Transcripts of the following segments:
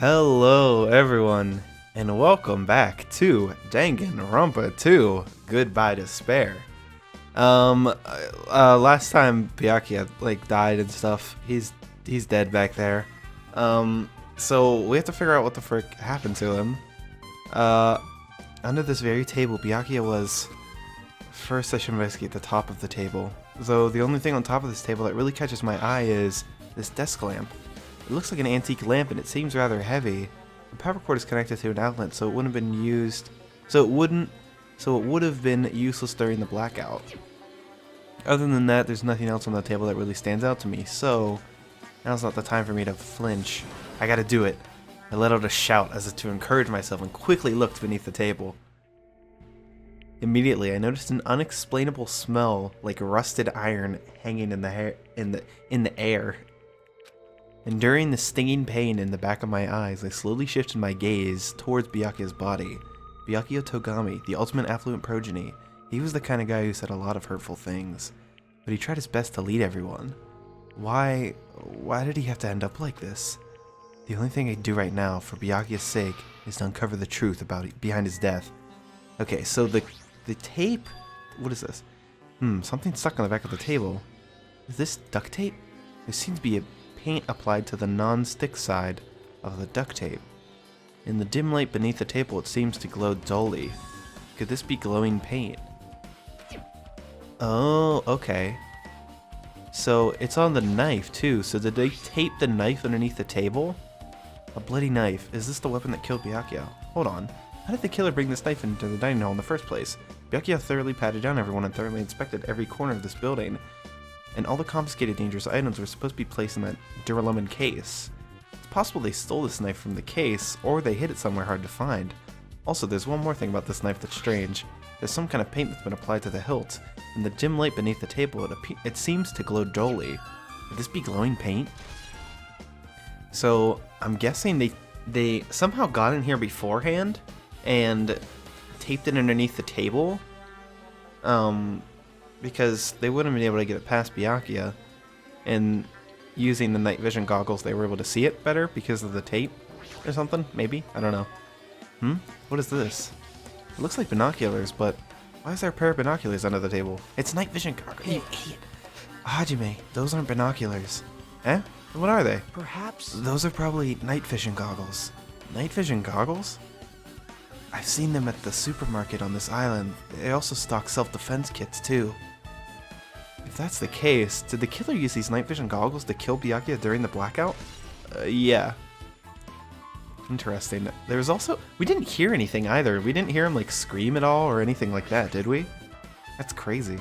Hello everyone, and welcome back to Danganronpa 2, Goodbye Despair. Last time Byakuya, died and stuff, he's dead back there. So we have to figure out what the frick happened to him. Under this very table, Byakuya was... First I should investigate the top of the table. Though the only thing on top of this table that really catches my eye is this desk lamp. It looks like an antique lamp and it seems rather heavy. The power cord is connected to an outlet, so it wouldn't have been used. So it would have been useless during the blackout. Other than that, there's nothing else on the table that really stands out to me. So now's not the time for me to flinch. I gotta do it. I let out a shout as if to encourage myself and quickly looked beneath the table. Immediately, I noticed an unexplainable smell like rusted iron hanging in the air. Enduring the stinging pain in the back of my eyes, I slowly shifted my gaze towards Byakuya's body. Byakuya Togami, the ultimate affluent progeny, he was the kind of guy who said a lot of hurtful things, but he tried his best to lead everyone. Why did he have to end up like this? The only thing I do right now, for Byakuya's sake, is to uncover the truth behind his death. Okay, so the tape, what is this? Something stuck on the back of the table. Is this duct tape? There seems to be a paint applied to the non-stick side of the duct tape. In the dim light beneath the table, it seems to glow dully. Could this be glowing paint? Oh, okay. So it's on the knife too. So did they tape the knife underneath the table? A bloody knife. Is this the weapon that killed Byakuya? Hold on. How did the killer bring this knife into the dining hall in the first place? Byakuya thoroughly patted down everyone and thoroughly inspected every corner of this building. And all the confiscated dangerous items were supposed to be placed in that duralumin case. It's possible they stole this knife from the case, or they hid it somewhere hard to find. Also, there's one more thing about this knife that's strange. There's some kind of paint that's been applied to the hilt. In the dim light beneath the table, it seems to glow dully. Could this be glowing paint? So, I'm guessing they somehow got in here beforehand and taped it underneath the table. Because they wouldn't have been able to get it past Byakuya, and using the night vision goggles they were able to see it better because of the tape or something, maybe? I don't know. What is this? It looks like binoculars, but why is there a pair of binoculars under the table? It's night vision goggles, you idiot! Hajime, those aren't binoculars. Eh? What are they? Perhaps... Those are probably night vision goggles. Night vision goggles? I've seen them at the supermarket on this island. They also stock self-defense kits too. If that's the case, did the killer use these night vision goggles to kill Byakuya during the blackout? Yeah. Interesting. There was also... We didn't hear anything either. We didn't hear him, scream at all or anything like that, did we? That's crazy.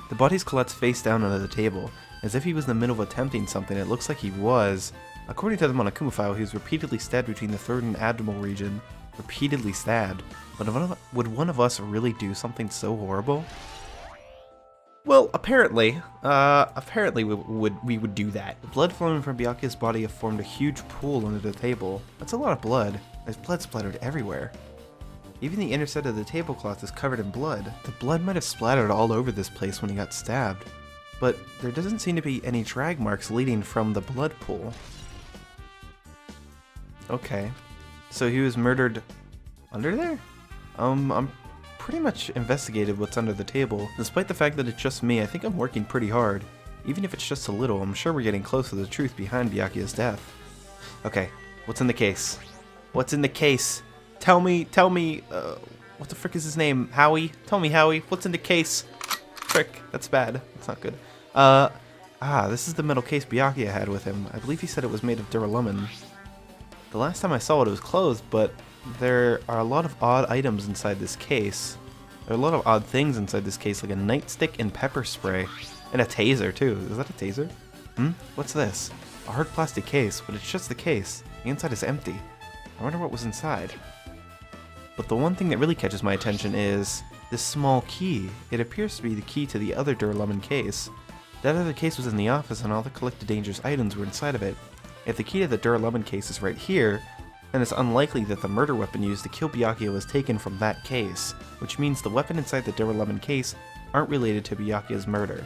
The body's collapsed face down under the table. As if he was in the middle of attempting something, it looks like he was. According to the Monokuma file, he was repeatedly stabbed between the throat and abdominal region. Repeatedly stabbed. But would one of us really do something so horrible? Well, apparently we would do that. The blood flowing from Byakuya's body have formed a huge pool under the table. That's a lot of blood. There's blood splattered everywhere. Even the inner side of the tablecloth is covered in blood. The blood might have splattered all over this place when he got stabbed. But there doesn't seem to be any drag marks leading from the blood pool. Okay. So he was murdered under there? I'm pretty much investigated what's under the table. Despite the fact that it's just me, I think I'm working pretty hard. Even if it's just a little, I'm sure we're getting close to the truth behind Byakuya's death. Okay, what's in the case? What's in the case? Tell me, what the frick is his name? Howie? Tell me, Howie, what's in the case? Frick, that's bad. That's not good. This is the metal case Byakuya had with him. I believe he said it was made of duralumin. The last time I saw it, it was closed, but there are a lot of odd items inside this case. There are a lot of odd things inside this case, like a nightstick and pepper spray. And a taser, too. Is that a taser? What's this? A hard plastic case, but it's just the case. The inside is empty. I wonder what was inside. But the one thing that really catches my attention is this small key. It appears to be the key to the other duralumin case. That other case was in the office, and all the collected dangerous items were inside of it. If the key to the duralumin case is right here, then it's unlikely that the murder weapon used to kill Byakuya was taken from that case, which means the weapon inside the duralumin case aren't related to Byakuya's murder.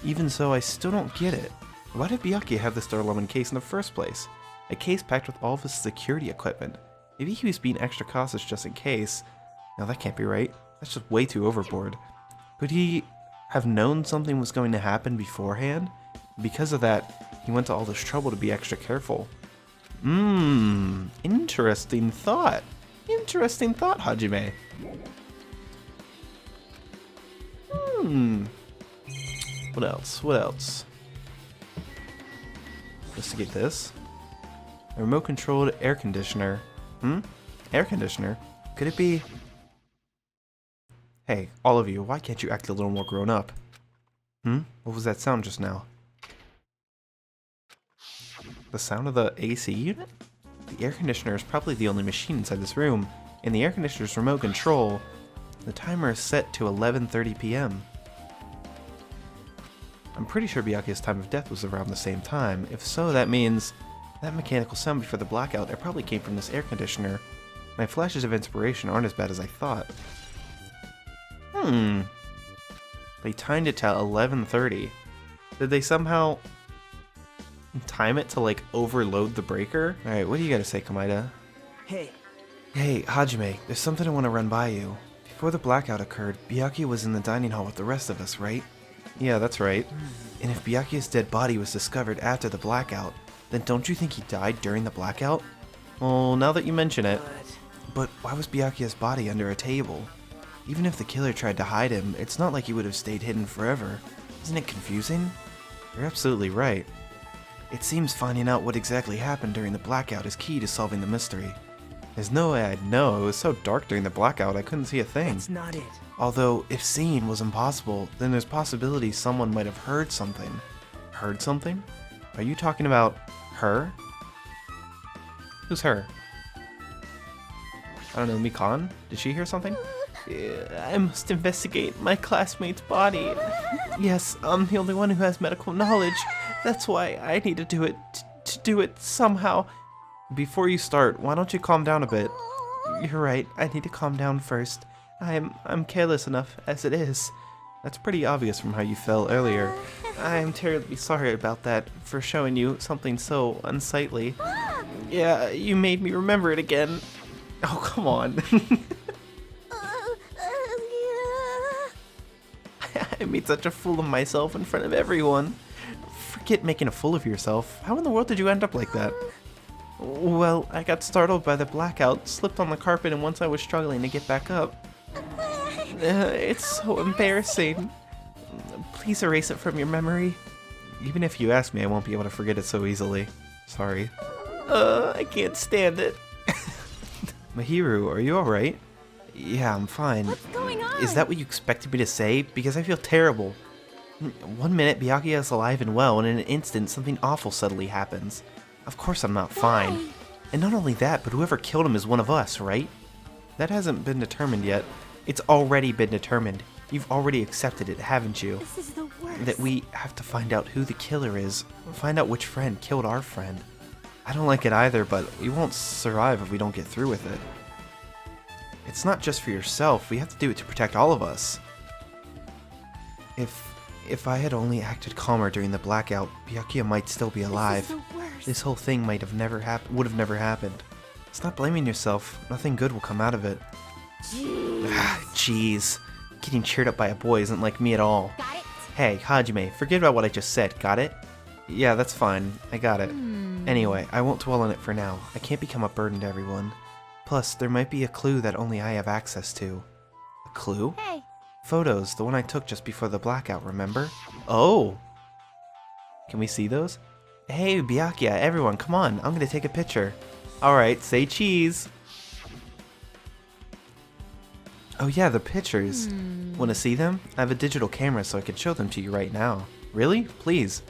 Even so, I still don't get it. Why did Byakuya have this duralumin case in the first place? A case packed with all of his security equipment. Maybe he was being extra cautious just in case. Now that can't be right. That's just way too overboard. Could he have known something was going to happen beforehand? Because of that, he went to all this trouble to be extra careful. Interesting thought. Interesting thought, Hajime. What else? What else? Investigate this. A remote-controlled air conditioner. Air conditioner? Could it be... Hey, all of you, why can't you act a little more grown up? What was that sound just now? The sound of the AC unit? The air conditioner is probably the only machine inside this room. In the air conditioner's remote control, the timer is set to 11:30 p.m. I'm pretty sure Byakuya's time of death was around the same time. If so, that means that mechanical sound before the blackout, it probably came from this air conditioner. My flashes of inspiration aren't as bad as I thought. They timed it to 11:30. Did they somehow time it to like overload the breaker? Alright, what do you gotta say, Kamaida? Hey, Hajime, there's something I want to run by you. Before the blackout occurred, Byakuya was in the dining hall with the rest of us, right? Yeah, that's right. And if Byakuya's dead body was discovered after the blackout, then don't you think he died during the blackout? Well, now that you mention it. But why was Byakuya's body under a table? Even if the killer tried to hide him, it's not like he would have stayed hidden forever. Isn't it confusing? You're absolutely right. It seems finding out what exactly happened during the blackout is key to solving the mystery. There's no way I'd know. It was so dark during the blackout I couldn't see a thing. that's not it. Although, if seeing was impossible, then there's possibility someone might have heard something. Heard something? Are you talking about her? Who's her? I don't know, Mikan? Did she hear something? I must investigate my classmate's body. Yes, I'm the only one who has medical knowledge. That's why I need to do it, to do it somehow. Before you start, why don't you calm down a bit? You're right, I need to calm down first. I'm careless enough as it is. That's pretty obvious from how you fell earlier. I'm terribly sorry about that, for showing you something so unsightly. Yeah, you made me remember it again. Oh, come on. I made such a fool of myself in front of everyone. Forget making a fool of yourself. How in the world did you end up like that? Well, I got startled by the blackout, slipped on the carpet, and once I was struggling to get back up. It's so embarrassing. Please erase it from your memory. Even if you ask me, I won't be able to forget it so easily. Sorry. I can't stand it. Mahiru, are you alright? Yeah, I'm fine. What's going on? Is that what you expected me to say? Because I feel terrible. 1 minute, Byakuya is alive and well, and in an instant, something awful suddenly happens. Of course I'm not fine. And not only that, but whoever killed him is one of us, right? That hasn't been determined yet. It's already been determined. You've already accepted it, haven't you? This is the worst. That we have to find out who the killer is. Find out which friend killed our friend. I don't like it either, but we won't survive if we don't get through with it. It's not just for yourself. We have to do it to protect all of us. If I had only acted calmer during the blackout, Byakuya might still be alive. This is the worst. This whole thing would have never happened. Stop blaming yourself. Nothing good will come out of it. Jeez. Getting cheered up by a boy isn't like me at all. Got it? Hey, Hajime, forget about what I just said, got it? Yeah, that's fine. I got it. Anyway, I won't dwell on it for now. I can't become a burden to everyone. Plus, there might be a clue that only I have access to. A clue? Hey. Photos, the one I took just before the blackout, remember? Oh! Can we see those? Hey, Byakuya, everyone, come on, I'm gonna take a picture. Alright, say cheese! Oh yeah, the pictures. Wanna see them? I have a digital camera so I could show them to you right now. Really? Please.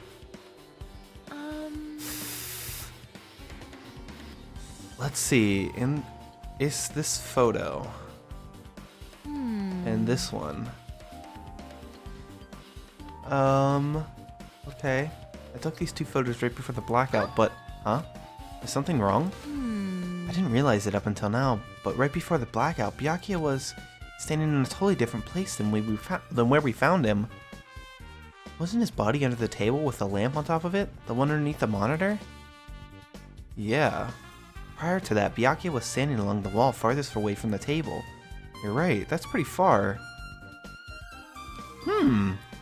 Let's see, is this photo? And this one. Okay. I took these two photos right before the blackout, but, huh? Is something wrong? I didn't realize it up until now, but right before the blackout, Byakuya was standing in a totally different place than where we found him. Wasn't his body under the table with the lamp on top of it? The one underneath the monitor? Yeah. Prior to that, Byakuya was standing along the wall farthest away from the table. You're right, that's pretty far.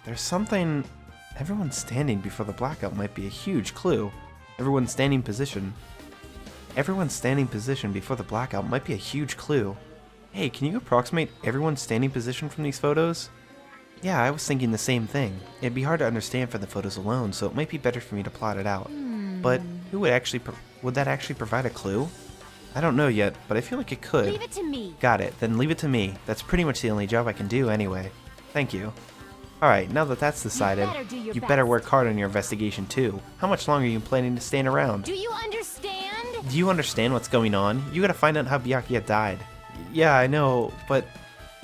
There's something... Everyone standing before the blackout might be a huge clue. Everyone's standing position before the blackout might be a huge clue. Hey, can you approximate everyone's standing position from these photos? Yeah, I was thinking the same thing. It'd be hard to understand from the photos alone, so it might be better for me to plot it out. But who would actually... would that actually provide a clue? I don't know yet, but I feel like it could. Leave it to me. Got it, then leave it to me. That's pretty much the only job I can do anyway. Thank you. Alright, now that that's decided, you better work hard on your investigation too. How much longer are you planning to stand around? Do you understand? Do you understand what's going on? You gotta find out how Byakuya died. Yeah, I know, but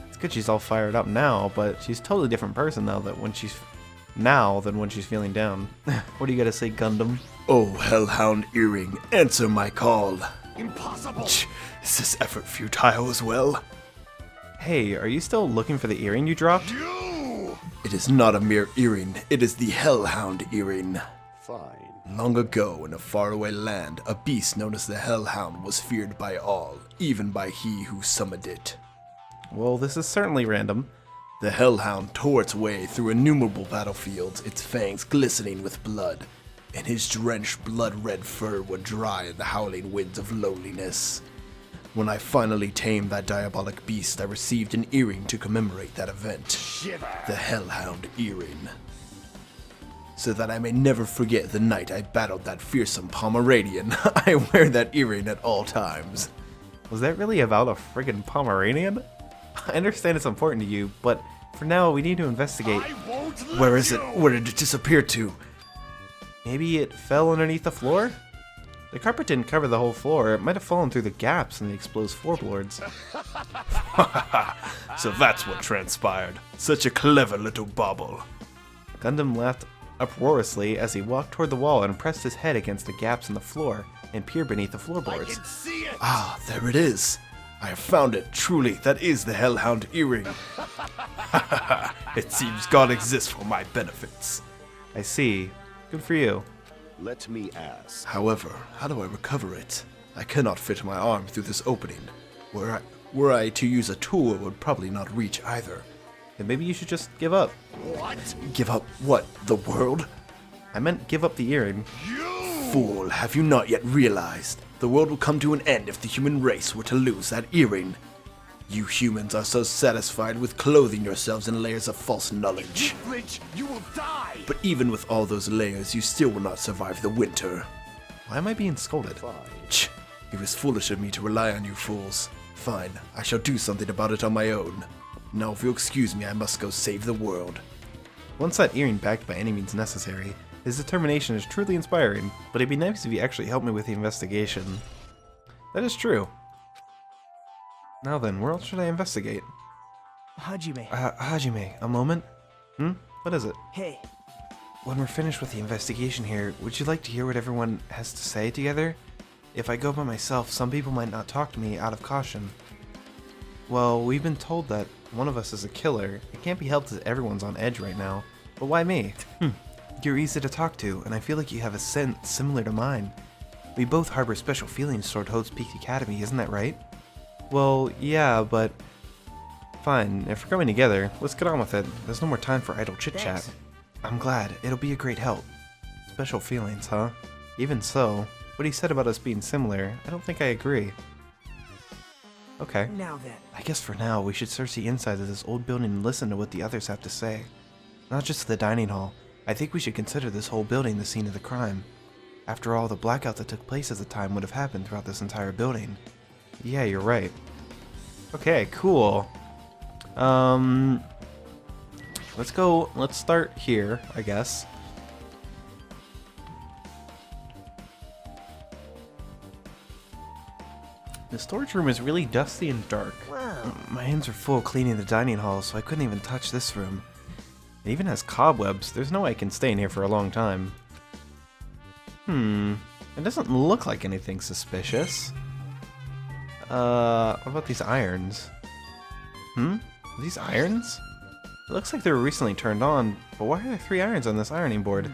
it's good she's all fired up now, but she's a totally different person now than when she's feeling down. What do you gotta say, Gundam? Oh, Hellhound Earring, answer my call. Impossible! Is this effort futile as well? Hey, are you still looking for the earring you dropped? It is not a mere earring, it is the Hellhound Earring. Fine. Long ago, in a faraway land, a beast known as the Hellhound was feared by all, even by he who summoned it. Well, this is certainly random. The Hellhound tore its way through innumerable battlefields, its fangs glistening with blood, and his drenched blood-red fur would dry in the howling winds of loneliness. When I finally tamed that diabolic beast, I received an earring to commemorate that event. Shiver. The Hellhound Earring. So that I may never forget the night I battled that fearsome Pomeranian, I wear that earring at all times. Was that really about a friggin' Pomeranian? I understand it's important to you, but for now we need to investigate. I won't let Where is you. it? Where did it disappear to? Maybe it fell underneath the floor? The carpet didn't cover the whole floor. It might have fallen through the gaps in the exposed floorboards. So that's what transpired. Such a clever little bauble. Gundam laughed uproariously as he walked toward the wall and pressed his head against the gaps in the floor and peered beneath the I floorboards. can see it. Ah, there it is. I have found it. Truly, that is the Hellhound Earring. It seems God exists for my benefits. I see. Good for you. Let me ask. However, how do I recover it? I cannot fit my arm through this opening. Were I to use a tool, it would probably not reach either. Then maybe you should just give up. What? Give up what? The world? I meant give up the earring. Fool, have you not yet realized? The world will come to an end if the human race were to lose that earring. You humans are so satisfied with clothing yourselves in layers of false knowledge. Flinch, you will die. But even with all those layers, you still will not survive the winter. Why am I being scolded? Ch! It was foolish of me to rely on you fools. Fine, I shall do something about it on my own. Now if you'll excuse me, I must go save the world. Once that earring backed by any means necessary, his determination is truly inspiring, but it'd be nice if he actually helped me with the investigation. That is true. Now then, where else should I investigate? Hajime. Hajime, a moment? What is it? Hey. When we're finished with the investigation here, would you like to hear what everyone has to say together? If I go by myself, some people might not talk to me out of caution. Well, we've been told that one of us is a killer. It can't be helped that everyone's on edge right now. But why me? You're easy to talk to, and I feel like you have a sense similar to mine. We both harbor special feelings toward Hope's Peak Academy, isn't that right? Well, yeah, but... Fine, if we're coming together, let's get on with it. There's no more time for idle chit-chat. Thanks. I'm glad. It'll be a great help. Special feelings, huh? Even so, what he said about us being similar, I don't think I agree. Okay. Now then. I guess for now, we should search the inside of this old building and listen to what the others have to say. Not just the dining hall. I think we should consider this whole building the scene of the crime. After all, the blackout that took place at the time would have happened throughout this entire building. Yeah, you're right. Okay, cool. Let's start here, I guess. The storage room is really dusty and dark. Wow. My hands are full cleaning the dining hall, so I couldn't even touch this room. It even has cobwebs. There's no way I can stay in here for a long time. It doesn't look like anything suspicious. What about these irons? Are these irons? It looks like they were recently turned on, but why are there 3 irons on this ironing board?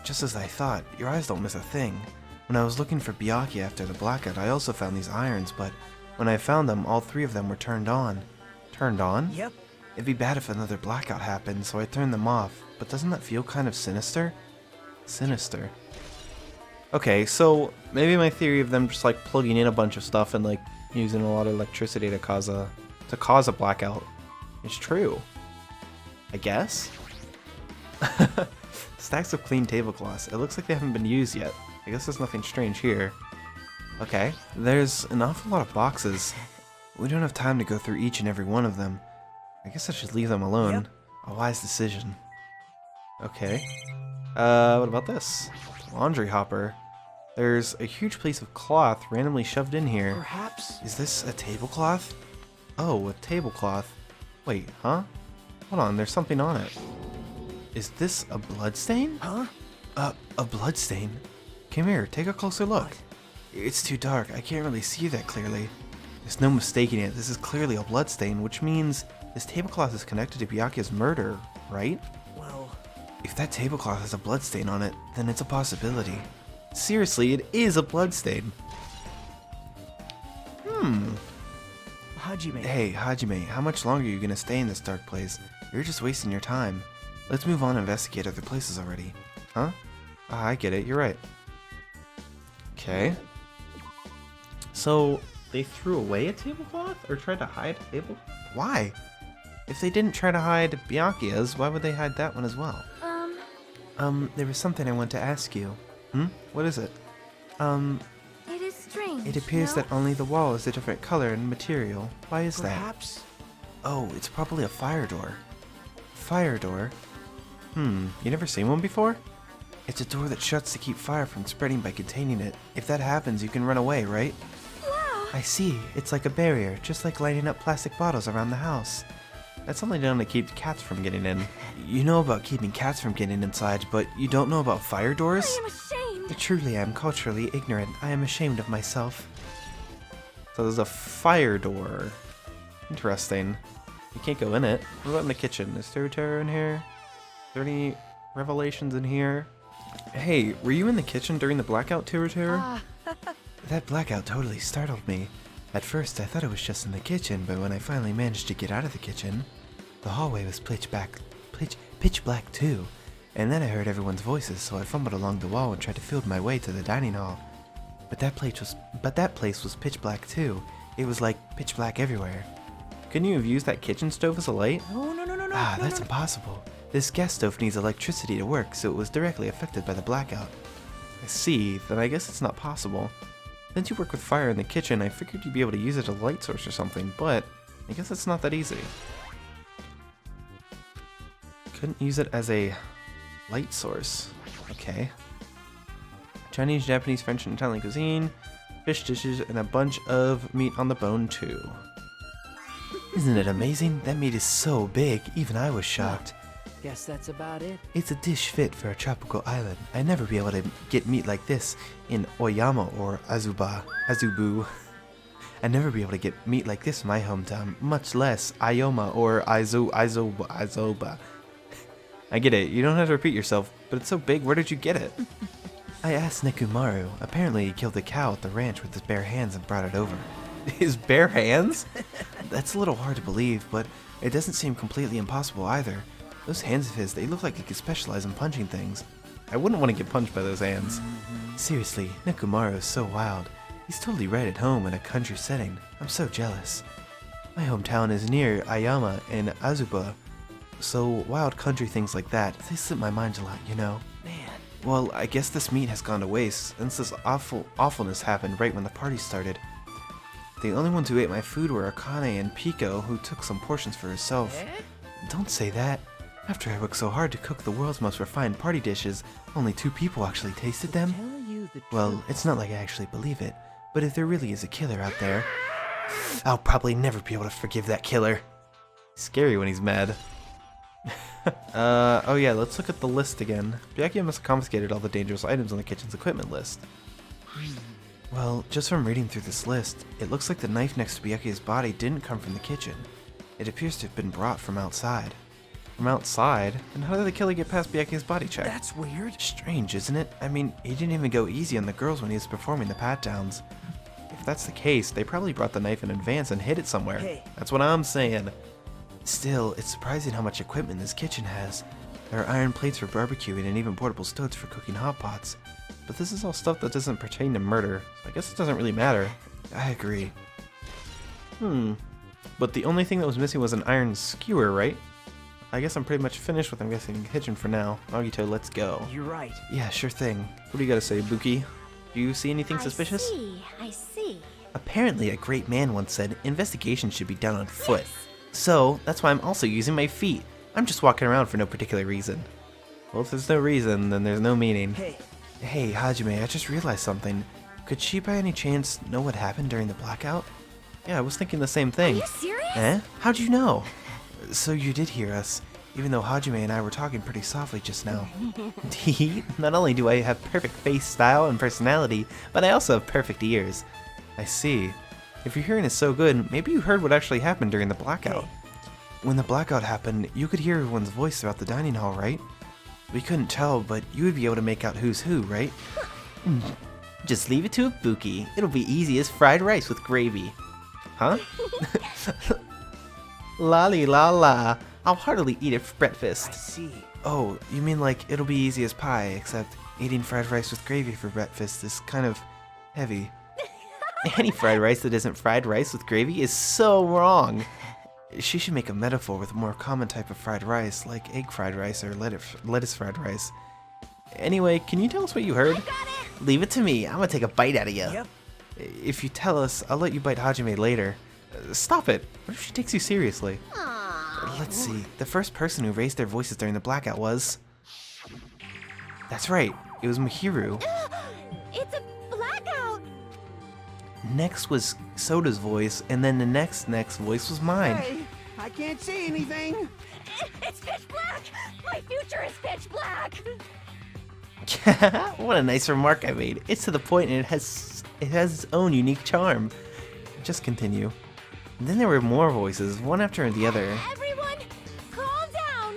Just as I thought, your eyes don't miss a thing. When I was looking for Byakuya after the blackout, I also found these irons, but when I found them, all 3 of them were turned on. Turned on? Yep. It'd be bad if another blackout happened, so I turned them off. But doesn't that feel kind of sinister? Sinister. Okay, so maybe my theory of them just like plugging in a bunch of stuff and like using a lot of electricity to cause a blackout is true. I guess? Stacks of clean tablecloths. It looks like they haven't been used yet. I guess there's nothing strange here. Okay, there's an awful lot of boxes. We don't have time to go through each and every one of them. I guess I should leave them alone. Yep. A wise decision. Okay. What about this? Laundry hopper. There's a huge piece of cloth randomly shoved in here. Perhaps. Is this a tablecloth? Oh, a tablecloth. Wait, huh? Hold on, there's something on it. Is this a bloodstain? Huh? A bloodstain? Come here, take a closer look. It's too dark, I can't really see that clearly. There's no mistaking it, this is clearly a bloodstain, which means this tablecloth is connected to Byakuya's murder, right? Well, If that tablecloth has a bloodstain on it, then it's a possibility. Seriously, it is a bloodstain. Hajime. Hey, Hajime, how much longer are you gonna stay in this dark place? You're just wasting your time. Let's move on and investigate other places already. Huh? Ah, I get it, you're right. Okay. So, they threw away a tablecloth? Or tried to hide a tablecloth? Why? If they didn't try to hide Byakuya's, why would they hide that one as well? There was something I want to ask you. What is it? It is strange. It appears no? that only the wall is a different color and material. Why is that? Perhaps. Oh, it's probably a fire door. Fire door? You never seen one before? It's a door that shuts to keep fire from spreading by containing it. If that happens, you can run away, right? Wow. I see. It's like a barrier, just like lighting up plastic bottles around the house. That's only done to keep cats from getting in. You know about keeping cats from getting inside, but you don't know about fire doors? I am ashamed. Truly, I am culturally ignorant. I am ashamed of myself. So there's a fire door. Interesting. You can't go in it. What about in the kitchen? Is there terror in here? Are there any revelations in here? Hey, were you in the kitchen during the blackout, Terror? That blackout totally startled me. At first, I thought it was just in the kitchen, but when I finally managed to get out of the kitchen, the hallway was pitch black too. And then I heard everyone's voices, so I fumbled along the wall and tried to field my way to the dining hall. But that place was pitch black too. It was like pitch black everywhere. Couldn't you have used that kitchen stove as a light? No. That's impossible. This gas stove needs electricity to work, so it was directly affected by the blackout. I see, then I guess it's not possible. Since you work with fire in the kitchen, I figured you'd be able to use it as a light source or something, but I guess it's not that easy. Couldn't use it as a light source. Okay. Chinese, Japanese, French, and Italian cuisine, fish dishes, and a bunch of meat on the bone too. Isn't it amazing? That meat is so big, even I was shocked. Guess that's about it. It's a dish fit for a tropical island. I'd never be able to get meat like this in Oyama or Azubu. I'd never be able to get meat like this in my hometown, much less Ioma or Izoba. I get it, you don't have to repeat yourself, but it's so big, where did you get it? I asked Nekomaru. Apparently he killed a cow at the ranch with his bare hands and brought it over. His bare hands? That's a little hard to believe, but it doesn't seem completely impossible either. Those hands of his, they look like he could specialize in punching things. I wouldn't want to get punched by those hands. Seriously, Nekomaru is so wild. He's totally right at home in a country setting. I'm so jealous. My hometown is near Ayama and Azuba, so wild country things like that, they slip my mind a lot, you know? Man. Well, I guess this meat has gone to waste, since this awfulness happened right when the party started. The only ones who ate my food were Akane and Pico, who took some portions for herself. Don't say that. After I worked so hard to cook the world's most refined party dishes, only 2 people actually tasted them. Tell you the Well, truth. it's not like I actually believe it, but if there really is a killer out there, I'll probably never be able to forgive that killer. Scary when he's mad. Oh yeah, let's look at the list again. Byakuya must have confiscated all the dangerous items on the kitchen's equipment list. Well, just from reading through this list, it looks like the knife next to Byakuya's body didn't come from the kitchen. It appears to have been brought from outside. From outside? And how did the killer get past Byakuya's body check? That's weird. Strange, isn't it? I mean, he didn't even go easy on the girls when he was performing the pat-downs. If that's the case, they probably brought the knife in advance and hid it somewhere. Hey. That's what I'm saying. Still, it's surprising how much equipment this kitchen has. There are iron plates for barbecuing and even portable stoves for cooking hot pots. But this is all stuff that doesn't pertain to murder, so I guess it doesn't really matter. I agree. But the only thing that was missing was an iron skewer, right? I guess I'm pretty much finished with investigating the kitchen for now. Nagito, let's go. You're right. Yeah, sure thing. What do you gotta say, Buki? Do you see anything suspicious? I see. Apparently, a great man once said, investigation should be done on foot. So, that's why I'm also using my feet. I'm just walking around for no particular reason. Well, if there's no reason, then there's no meaning. Hey, Hajime, I just realized something. Could she by any chance know what happened during the blackout? Yeah, I was thinking the same thing. Are you serious? Eh? How'd you know? So you did hear us, even though Hajime and I were talking pretty softly just now. Not only do I have perfect face style and personality, but I also have perfect ears. I see. If your hearing is so good, maybe you heard what actually happened during the blackout. When the blackout happened, you could hear everyone's voice throughout the dining hall, right? We couldn't tell, but you would be able to make out who's who, right? Just leave it to a Buki. It'll be easy as fried rice with gravy. Huh? Lolly la la. I'll heartily eat it for breakfast. I see. Oh, you mean like it'll be easy as pie, except eating fried rice with gravy for breakfast is kind of heavy. Any fried rice that isn't fried rice with gravy is so wrong. She should make a metaphor with a more common type of fried rice, like egg fried rice or lettuce fried rice. Anyway, can you tell us what you heard? Leave it to me. I'm gonna take a bite out of you. Yep. If you tell us, I'll let you bite Hajime later. Stop it. What if she takes you seriously? Let's see. The first person who raised their voices during the blackout was... That's right. It was Mahiru. It's a blackout. Next was Soda's voice, and then the next voice was mine. Hey, I can't see anything. It's pitch black. My future is pitch black. What a nice remark I made. It's to the point and it has its own unique charm. Just continue. And then there were more voices, one after the other. Everyone, calm down.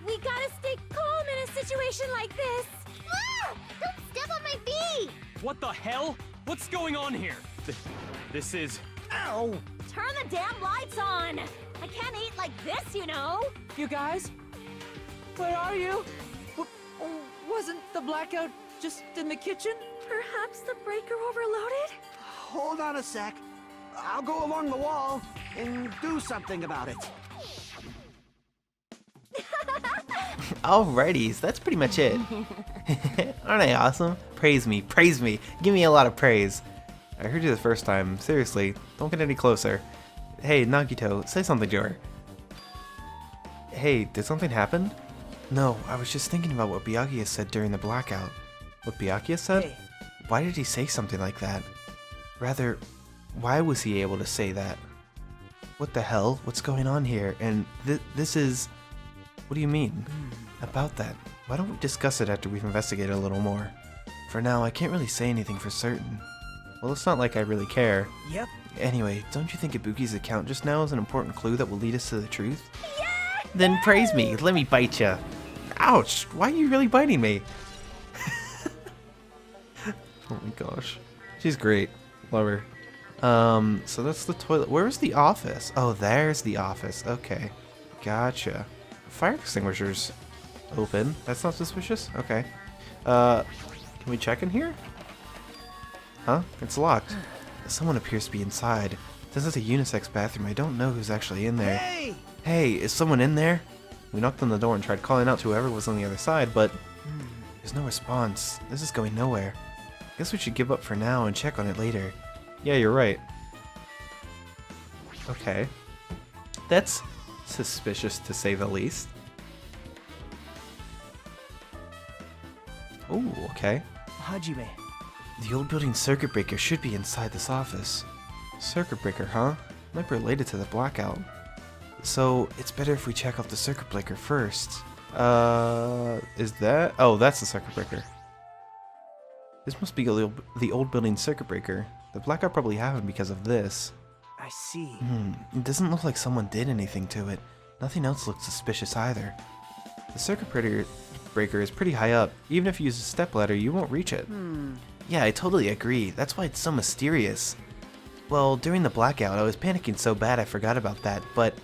We gotta stay calm in a situation like this. Ah! Don't step on my feet. What the hell? What's going on here? This is... Ow! Turn the damn lights on. I can't eat like this, you know. You guys? Where are you? Wasn't the blackout just in the kitchen? Perhaps the breaker overloaded? Hold on a sec. I'll go along the wall and do something about it. Alrighty, so that's pretty much it. Aren't I awesome? Praise me, praise me. Give me a lot of praise. I heard you the first time. Seriously, don't get any closer. Hey, Nagito, say something to her. Hey, did something happen? No, I was just thinking about what Byakuya said during the blackout. What Byakuya said? Hey. Why did he say something like that? Rather, why was he able to say that? What the hell? What's going on here? And this is... What do you mean? About that. Why don't we discuss it after we've investigated a little more? For now, I can't really say anything for certain. Well, it's not like I really care. Yep. Anyway, don't you think Ibuki's account just now is an important clue that will lead us to the truth? Then praise me. Let me bite ya. Ouch! Why are you really biting me? Oh my gosh. She's great. Love her. So that's the toilet. Where's the office? Oh, there's the office. Okay. Gotcha. Fire extinguishers. Open. That's not suspicious? Okay. Can we check in here? Huh? It's locked. Someone appears to be inside. This is a unisex bathroom. I don't know who's actually in there. Hey! Hey, is someone in there? We knocked on the door and tried calling out to whoever was on the other side, but there's no response. This is going nowhere. Guess we should give up for now and check on it later. Yeah, you're right. Okay. That's suspicious to say the least. Ooh, okay. Hajime. The old building circuit breaker should be inside this office. Circuit breaker, huh? Might be related to the blackout. So, it's better if we check out the circuit breaker first. Is that? Oh, that's the circuit breaker. This must be the old building circuit breaker. The blackout probably happened because of this. I see. It doesn't look like someone did anything to it. Nothing else looks suspicious either. The circuit breaker is pretty high up. Even if you use a stepladder, you won't reach it. Yeah, I totally agree. That's why it's so mysterious. Well, during the blackout, I was panicking so bad I forgot about that, but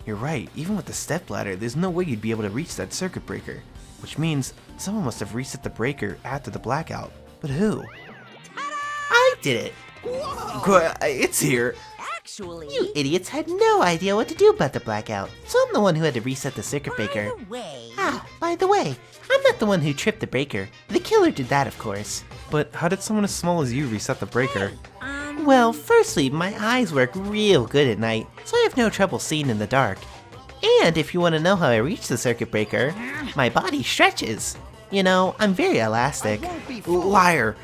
you're right. Even with the stepladder, there's no way you'd be able to reach that circuit breaker. Which means someone must have reset the breaker after the blackout. But who? I did it! It's here! Actually, You idiots had no idea what to do about the blackout, so I'm the one who had to reset the circuit breaker. By the way, I'm not the one who tripped the breaker. The killer did that, of course. But how did someone as small as you reset the breaker? Well, firstly, my eyes work real good at night, so I have no trouble seeing in the dark. And if you want to know how I reach the circuit breaker, my body stretches. You know, I'm very elastic. Liar!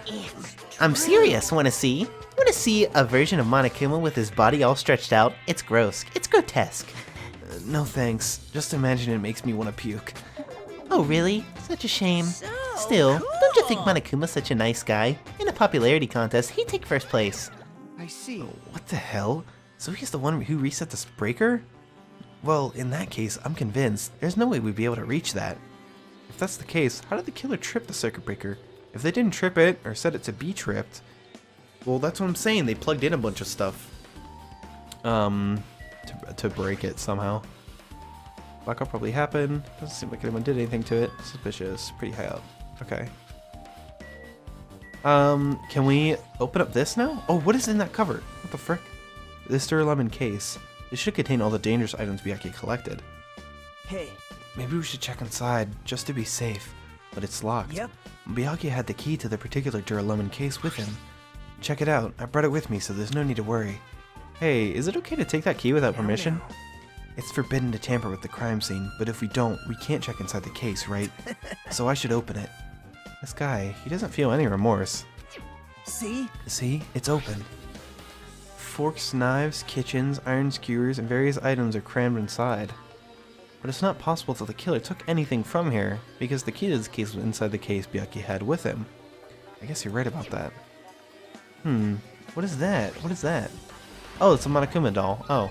I'm serious, wanna see? Wanna see a version of Monokuma with his body all stretched out? It's gross. It's grotesque. No thanks. Just imagine it makes me want to puke. Oh really? Such a shame. Still, don't you think Monokuma's such a nice guy? In a popularity contest, he'd take first place. I see. What the hell? So he's the one who reset this breaker? Well, in that case, I'm convinced there's no way we'd be able to reach that. If that's the case, how did the killer trip the circuit breaker? If they didn't trip it, or set it to be tripped, well, that's what I'm saying. They plugged in a bunch of stuff to break it somehow. Blackout probably happened. Doesn't seem like anyone did anything to it. Suspicious. Pretty high up. Okay. Can we open up this now? Oh, what is in that cover? What the frick? This lemon case. It should contain all the dangerous items Byakuya collected. Hey. Maybe we should check inside, just to be safe. But it's locked. Yep. Byakuya had the key to the particular lemon case with him. Check it out. I brought it with me, so there's no need to worry. Hey, is it okay to take that key without permission? It's forbidden to tamper with the crime scene, but if we don't, we can't check inside the case, right? So I should open it. This guy, he doesn't feel any remorse. See? See? It's open. Forks, knives, kitchens, iron skewers, and various items are crammed inside. But it's not possible that the killer took anything from here, because the key to this case was inside the case Byakuya had with him. I guess you're right about that. What is that? What is that? Oh, it's a Monokuma doll. Oh.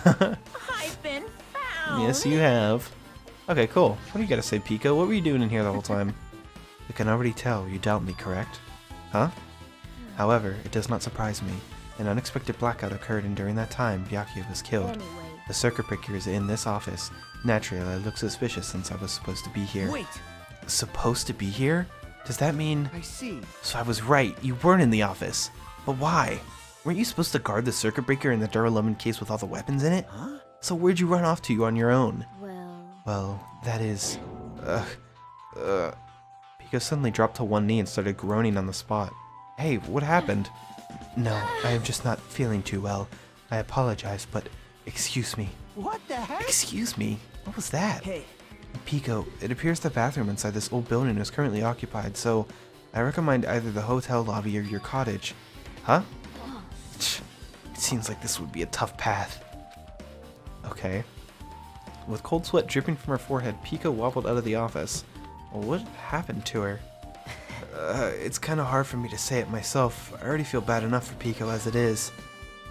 I've been found. Yes, you have. Okay, cool. What do you gotta say, Pico? What were you doing in here the whole time? I can already tell you doubt me, correct? Huh? However, it does not surprise me. An unexpected blackout occurred, and during that time, Byakuya was killed. Anyway, The circuit breaker is in this office. Naturally, I look suspicious since I was supposed to be here. Wait. Supposed to be here? Does that mean... I see. So I was right, you weren't in the office. But why? Weren't you supposed to guard the circuit breaker in the Duralumin case with all the weapons in it? Huh? So where'd you run off to on your own? well, That is... Pico suddenly dropped to one knee and started groaning on the spot. Hey, what happened? No, I am just not feeling too well. I apologize, but excuse me. What the heck? Excuse me? What was that? Hey. Pico, it appears the bathroom inside this old building is currently occupied, so I recommend either the hotel lobby or your cottage. Huh? Tch, it seems like this would be a tough path. Okay. With cold sweat dripping from her forehead, Pico wobbled out of the office. Well, what happened to her? It's kind of hard for me to say it myself. I already feel bad enough for Pico as it is.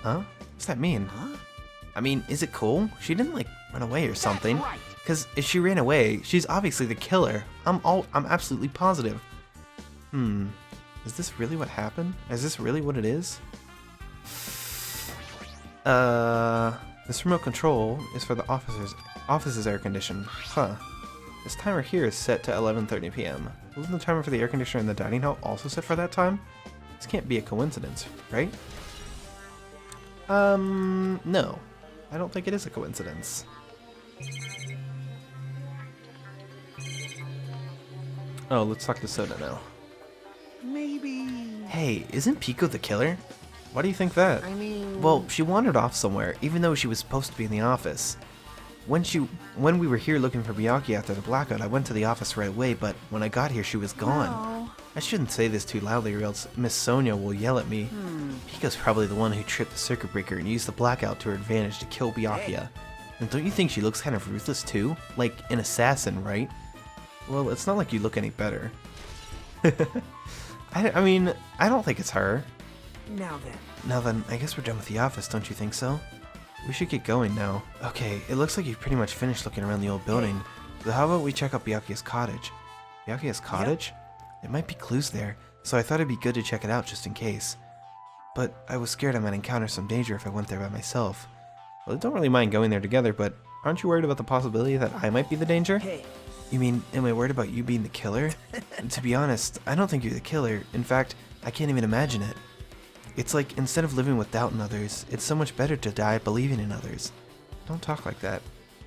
Huh? What's that mean? Huh? I mean, is it cool? She didn't, like, run away or something. That's right. Because if she ran away, she's obviously the killer. I'm absolutely positive. Is this really what happened? Is this really what it is? This remote control is for the office's air condition. Huh. This timer here is set to 11:30 p.m. Wasn't the timer for the air conditioner in the dining hall also set for that time? This can't be a coincidence, right? No. I don't think it is a coincidence. Oh, let's talk to Soda now. Maybe. Hey, isn't Pico the killer? Why do you think that? I mean. Well, she wandered off somewhere, even though she was supposed to be in the office. When we were here looking for Byakuya after the blackout, I went to the office right away, but when I got here, she was gone. no. I shouldn't say this too loudly or else Miss Sonia will yell at me. Pico's probably the one who tripped the circuit breaker and used the blackout to her advantage to kill Byakuya. And don't you think she looks kind of ruthless too? Like an assassin, right? Well, it's not like you look any better. I mean, I don't think it's her. Now then. Now then, I guess we're done with the office, don't you think so? We should get going now. Okay, it looks like you've pretty much finished looking around the old building. So how about we check out Byakuya's cottage? Byakuya's cottage? There might be clues there, so I thought it'd be good to check it out just in case. But I was scared I might encounter some danger if I went there by myself. Well, I don't really mind going there together, but aren't you worried about the possibility that I might be the danger? Hey, You mean, am I worried about you being the killer? To be honest, I don't think you're the killer. In fact, I can't even imagine it. It's like, instead of living with doubt in others, it's so much better to die believing in others. Don't talk like that.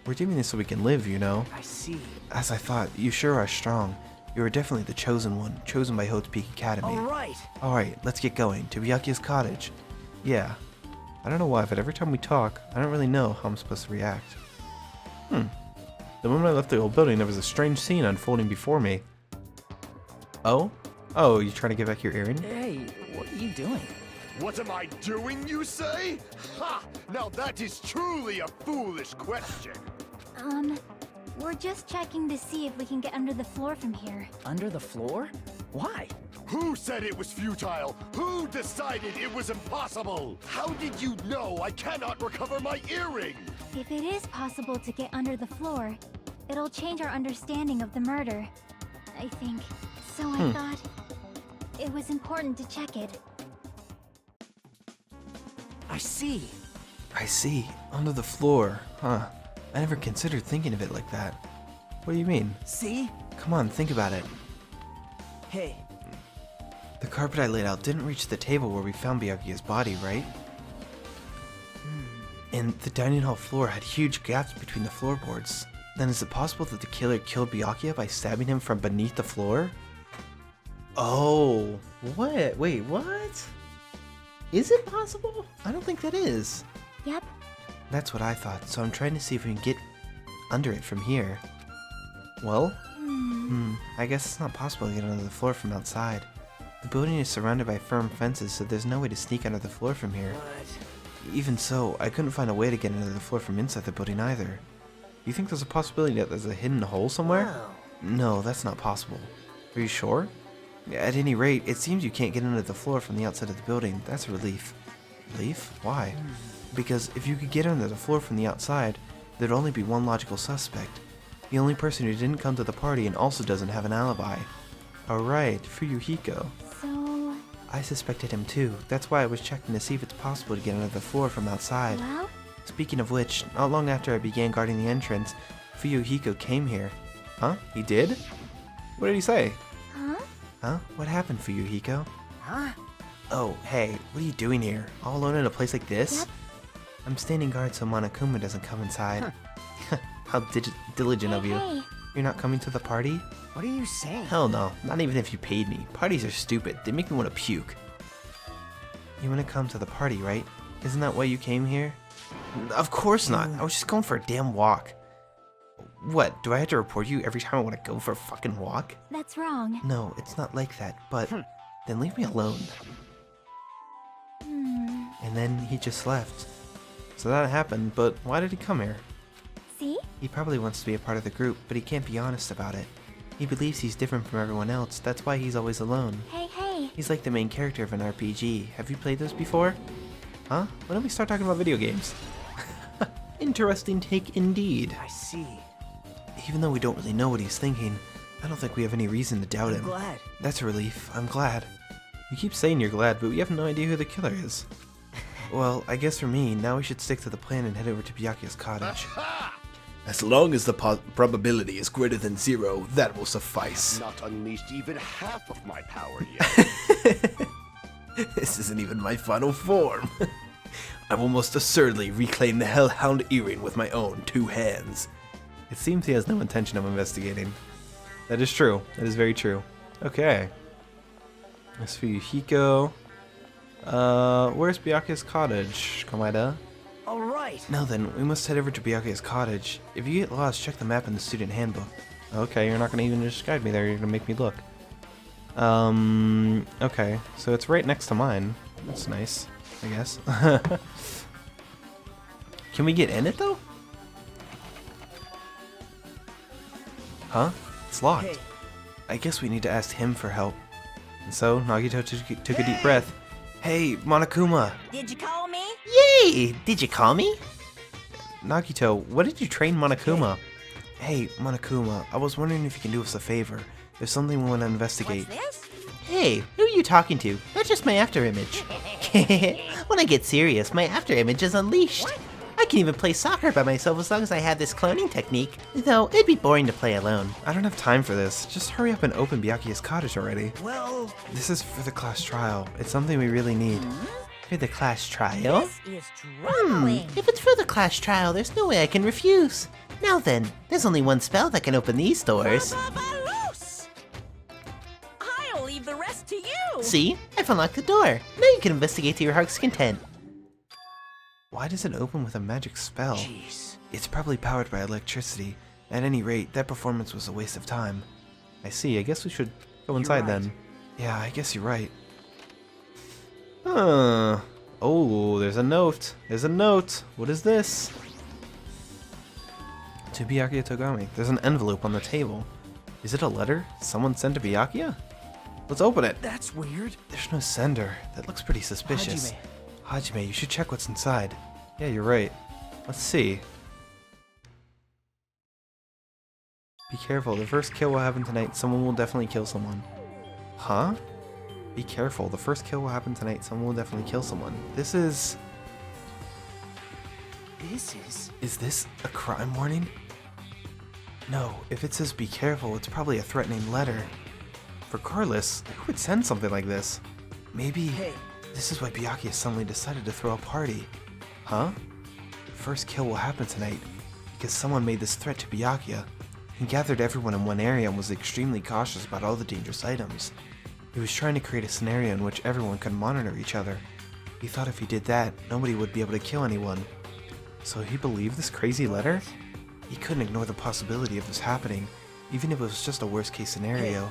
We're doing this so we can live, you know? I see. As I thought, you sure are strong. You are definitely the chosen one, chosen by Hope's Peak Academy. Alright. Alright, let's get going. To Byakuya's cottage. Yeah. I don't know why, but every time we talk, I don't really know how I'm supposed to react. The moment I left the old building, there was a strange scene unfolding before me. Oh? Oh, you trying to get back your earring? Hey, what are you doing? What am I doing, you say? Ha! Now that is truly a foolish question. We're just checking to see if we can get under the floor from here. Under the floor? Why? Who said it was futile? Who decided it was impossible? How did you know I cannot recover my earring? If it is possible to get under the floor, it'll change our understanding of the murder, I think. So I thought it was important to check it. I see. I see. Under the floor. Huh. I never considered thinking of it like that. What do you mean? See? Come on, think about it. Hey, The carpet I laid out didn't reach the table where we found Byakuya's body, right? And the dining hall floor had huge gaps between the floorboards. Then is it possible that the killer killed Byakuya by stabbing him from beneath the floor? Oh, what? Wait, what? Is it possible? I don't think that is. Yep. That's what I thought, so I'm trying to see if we can get under it from here. Well, I guess it's not possible to get under the floor from outside. The building is surrounded by firm fences, so there's no way to sneak under the floor from here. what? Even so, I couldn't find a way to get under the floor from inside the building either. You think there's a possibility that there's a hidden hole somewhere? Oh. No, that's not possible. Are you sure? At any rate, it seems you can't get under the floor from the outside of the building. That's a relief. Relief? Why? Because if you could get under the floor from the outside, there'd only be one logical suspect. The only person who didn't come to the party and also doesn't have an alibi. Alright, Fuyuhiko. So, I suspected him too. That's why I was checking to see if it's possible to get under the floor from outside. well, Speaking of which, not long after I began guarding the entrance, Fuyuhiko came here. Huh? He did? What did he say? huh? Huh? What happened, Fuyuhiko? Huh? Oh, hey, what are you doing here? All alone in a place like this? Yep. I'm standing guard so Monokuma doesn't come inside. How diligent of you. Hey. You're not coming to the party? What are you saying? Hell no, not even if you paid me. Parties are stupid, they make me want to puke. You want to come to the party, right? Isn't that why you came here? Of course not, I was just going for a damn walk. What, do I have to report you every time I want to go for a fucking walk? That's wrong. No, it's not like that, but then leave me alone. And then he just left. So that happened, but why did he come here? See? He probably wants to be a part of the group, but he can't be honest about it. He believes he's different from everyone else, that's why he's always alone. Hey, hey. He's like the main character of an RPG. Have you played those before? Huh? When did we start talking about video games? Interesting take indeed. I see. Even though we don't really know what he's thinking, I don't think we have any reason to doubt him. Glad. That's a relief. I'm glad. You keep saying you're glad, but we have no idea who the killer is. Well, I guess for me, now we should stick to the plan and head over to Byakuya's cottage. As long as the probability is greater than 0, that will suffice. Not unleashed even half of my power yet. This isn't even my final form. I will most assuredly reclaim the Hellhound earring with my own 2 hands. It seems he has no intention of investigating. That is true. That is very true. Okay. As for Yuhiko, where's Byakuya's cottage, Komaeda? Alright. Now then, we must head over to Byakuya's cottage. If you get lost, check the map in the student handbook. Okay, you're not gonna even just guide me there, you're gonna make me look. Okay, so it's right next to mine. That's nice, I guess. Can we get in it though? Huh? It's locked. Hey. I guess we need to ask him for help. And so, Nagito took a deep breath. Hey, Monokuma! Did you call me? Yay! Did you call me? Nagito, what did you train Monokuma? Hey, Monokuma, I was wondering if you can do us a favor. There's something we want to investigate. Hey, who are you talking to? That's just my afterimage. When I get serious, my afterimage is unleashed. I can even play soccer by myself as long as I have this cloning technique, though it'd be boring to play alone. I don't have time for this. Just hurry up and open Byakuya's cottage already. Well, This is for the class trial. It's something we really need. For the class trial? Is troubling. If it's for the class trial, there's no way I can refuse. Now then, there's only one spell that can open these doors. I'll leave the rest to you. See? I've unlocked the door. Now you can investigate to your heart's content. Why does it open with a magic spell? It's probably powered by electricity. At any rate, that performance was a waste of time. I see. I guess we should go inside then. Yeah, I guess you're right. Oh, there's a note. There's a note. What is this? To Byakuya Togami. There's an envelope on the table. Is it a letter someone sent to Byakuya? Let's open it. that's weird. There's no sender. That looks pretty suspicious. Hajime, you should check what's inside. Yeah, you're right. Let's see. Be careful. The first kill will happen tonight. Someone will definitely kill someone. Huh? Be careful. The first kill will happen tonight. Someone will definitely kill someone. This is... Is this a crime warning? No. If it says be careful, it's probably a threatening letter. Regardless, who would send something like this? Maybe... This is why Byakuya suddenly decided to throw a party. Huh? The first kill will happen tonight because someone made this threat to Byakuya. He gathered everyone in one area and was extremely cautious about all the dangerous items. He was trying to create a scenario in which everyone could monitor each other. He thought if he did that, nobody would be able to kill anyone. So he believed this crazy letter? He couldn't ignore the possibility of this happening, even if it was just a worst case scenario.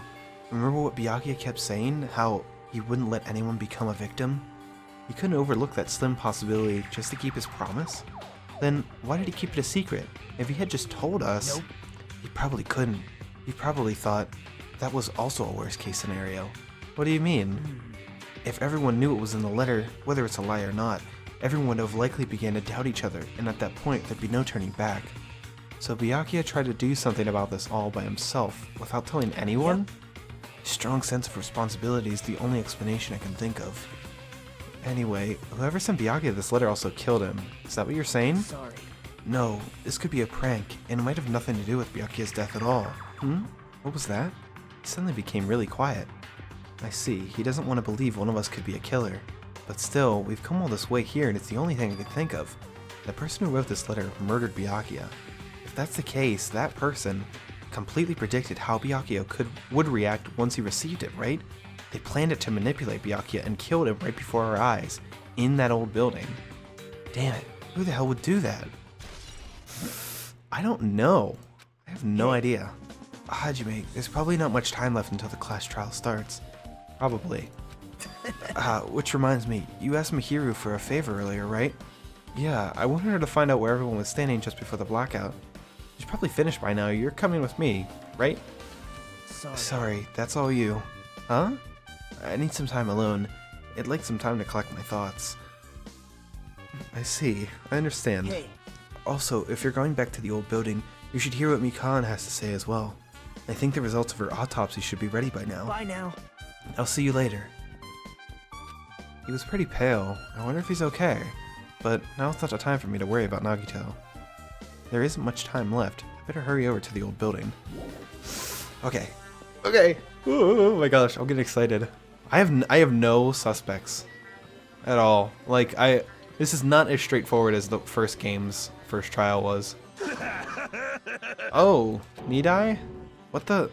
Remember what Byakuya kept saying? How he wouldn't let anyone become a victim? He couldn't overlook that slim possibility just to keep his promise? Then why did he keep it a secret? If he had just told us... He probably couldn't. He probably thought that was also a worst case scenario. What do you mean? If everyone knew what was in the letter, whether it's a lie or not, everyone would have likely began to doubt each other, and at that point there'd be no turning back. So Byakuya tried to do something about this all by himself, without telling anyone? His strong sense of responsibility is the only explanation I can think of. Anyway, whoever sent Byakuya this letter also killed him. Is that what you're saying? Sorry. No, this could be a prank, and it might have nothing to do with Byakuya's death at all. What was that? He suddenly became really quiet. I see, he doesn't want to believe one of us could be a killer. But still, we've come all this way here and it's the only thing I could think of. The person who wrote this letter murdered Byakuya. If that's the case, that person completely predicted how Byakuya would react once he received it, right? They planned it to manipulate Byakuya and killed him right before our eyes, in that old building. Damn it, who the hell would do that? I don't know. I have no idea. Hajime, there's probably not much time left until the class trial starts. Probably. Which reminds me, you asked Mihiru for a favor earlier, right? Yeah, I wanted her to find out where everyone was standing just before the blackout. She's probably finished by now. You're coming with me, right? Sorry, that's all you. Huh? I need some time alone. I'd like some time to collect my thoughts. I see. I understand. Also, if you're going back to the old building, you should hear what Mikan has to say as well. I think the results of her autopsy should be ready by now. Bye now. I'll see you later. He was pretty pale. I wonder if he's okay. But now's not the time for me to worry about Nagito. There isn't much time left. I better hurry over to the old building. Okay. Okay. Oh my gosh, I'm getting excited. I have no suspects at all. Like this is not as straightforward as the first trial was. Oh, Nidai? What the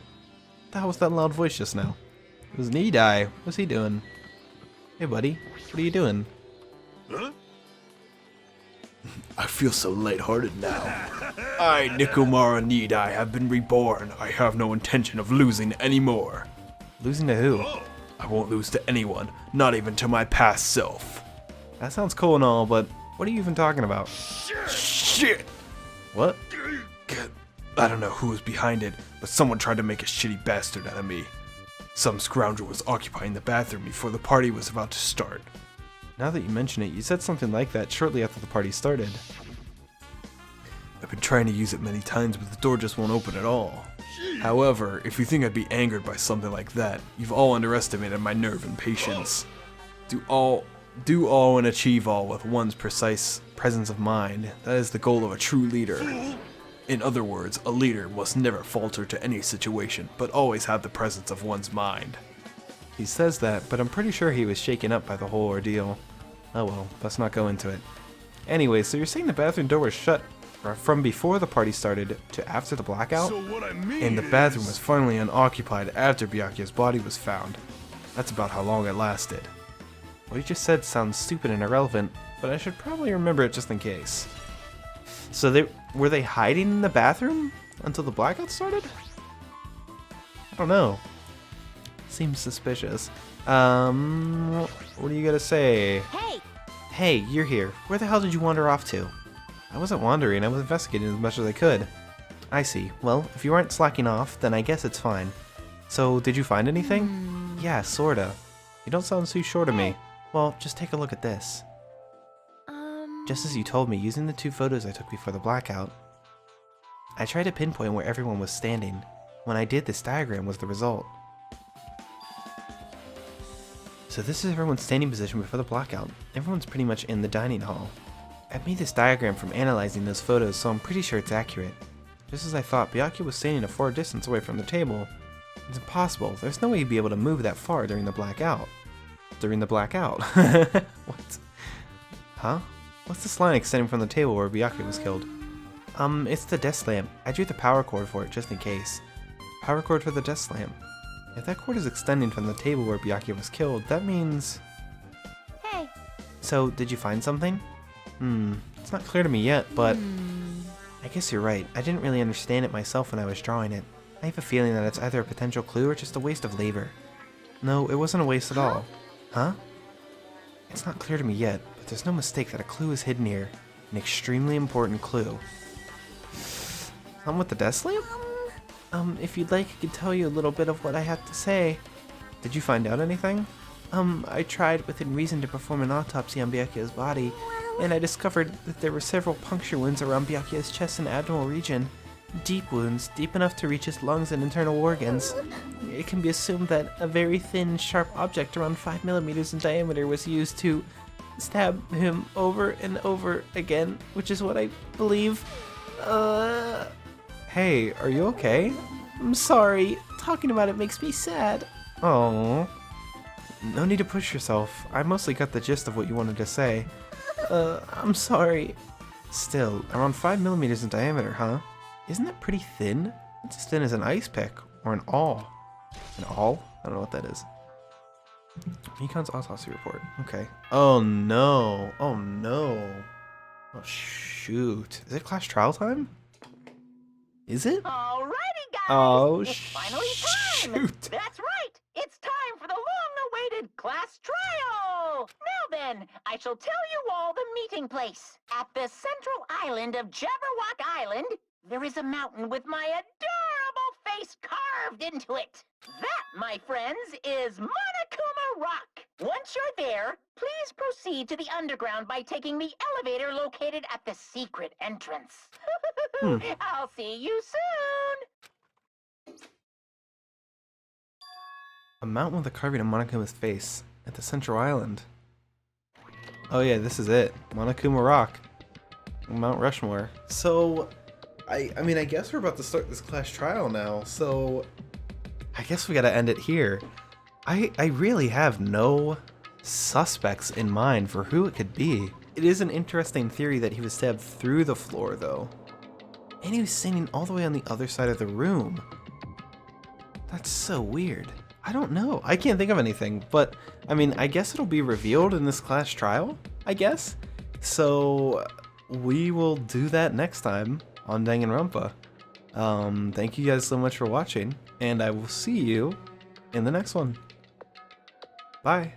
hell was that loud voice just now? It was Nidai. What's he doing? Hey buddy, what are you doing? I feel so lighthearted now. I, Nikomara Nidai, have been reborn. I have no intention of losing anymore. Losing to who? I won't lose to anyone, not even to my past self. That sounds cool and all, but what are you even talking about? Shit! What? I don't know who was behind it, but someone tried to make a shitty bastard out of me. Some scoundrel was occupying the bathroom before the party was about to start. Now that you mention it, you said something like that shortly after the party started. I've been trying to use it many times, but the door just won't open at all. However, if you think I'd be angered by something like that, you've all underestimated my nerve and patience. Do all and achieve all with one's precise presence of mind. That is the goal of a true leader. In other words, a leader must never falter to any situation, but always have the presence of one's mind. He says that, but I'm pretty sure he was shaken up by the whole ordeal. Oh well, let's not go into it. Anyway, so you're saying the bathroom door was shut from before the party started to after the blackout? So what I mean And the bathroom was finally unoccupied after Byakuya's body was found. That's about how long it lasted. What he just said sounds stupid and irrelevant, but I should probably remember it just in case. So were they hiding in the bathroom until the blackout started? I don't know. Seems suspicious. What do you gotta say? Hey! Hey, you're here. Where the hell did you wander off to? I wasn't wandering, I was investigating as much as I could. I see. Well, if you aren't slacking off, then I guess it's fine. So, did you find anything? Yeah, sorta. You don't sound too sure to me. Well, just take a look at this. Just as you told me, using the 2 photos I took before the blackout, I tried to pinpoint where everyone was standing. When I did, this diagram was the result. So this is everyone's standing position before the blackout. Everyone's pretty much in the dining hall. I made this diagram from analyzing those photos, so I'm pretty sure it's accurate. Just as I thought, Byakuya was standing a far distance away from the table. It's impossible. There's no way he'd be able to move that far during the blackout. During the blackout? What? Huh? What's this line extending from the table where Byakuya was killed? It's the desk lamp. I drew the power cord for it just in case. Power cord for the desk lamp. If that cord is extending from the table where Byakuya was killed, that means... Hey! So, did you find something? It's not clear to me yet, but... I guess you're right. I didn't really understand it myself when I was drawing it. I have a feeling that it's either a potential clue or just a waste of labor. No, it wasn't a waste at all. Huh? It's not clear to me yet, but there's no mistake that a clue is hidden here. An extremely important clue. With the desk lamp? If you'd like, I could tell you a little bit of what I have to say. Did you find out anything? I tried within reason to perform an autopsy on Byakuya's body, and I discovered that there were several puncture wounds around Byakuya's chest and abdominal region. Deep wounds, deep enough to reach his lungs and internal organs. It can be assumed that a very thin, sharp object around 5 millimeters in diameter was used to stab him over and over again, which is what I believe. Hey, are you okay? I'm sorry. Talking about it makes me sad. Oh. No need to push yourself. I mostly got the gist of what you wanted to say. I'm sorry. Still, around 5 millimeters in diameter, huh? Isn't that pretty thin? It's as thin as an ice pick, or an awl. An awl? I don't know what that is. Mikon's autopsy report. Okay. Oh no. Oh no. Oh shoot. Is it class trial time? Is it? Alrighty, guys. Oh, it's finally time. shoot. That's right. It's time for the long-awaited class trial. Now then, I shall tell you all the meeting place. At the central island of Jabberwock Island, there is a mountain with my adorable face carved into it. That, my friends, is Monokuma Rock. Once you're there, please proceed to the underground by taking the elevator located at the secret entrance. I'll see you soon. A mountain with a carving of Monokuma's face at the central island. Oh yeah, this is it. Monokuma Rock. Mount Rushmore. So, I mean, I guess we're about to start this class trial now, so I guess we gotta end it here. I really have no suspects in mind for who it could be. It is an interesting theory that he was stabbed through the floor, though. And he was standing all the way on the other side of the room. That's so weird. I don't know. I can't think of anything, but I mean, I guess it'll be revealed in this class trial, I guess. So we will do that next time on Danganronpa. Thank you guys so much for watching, and I will see you in the next one. Bye.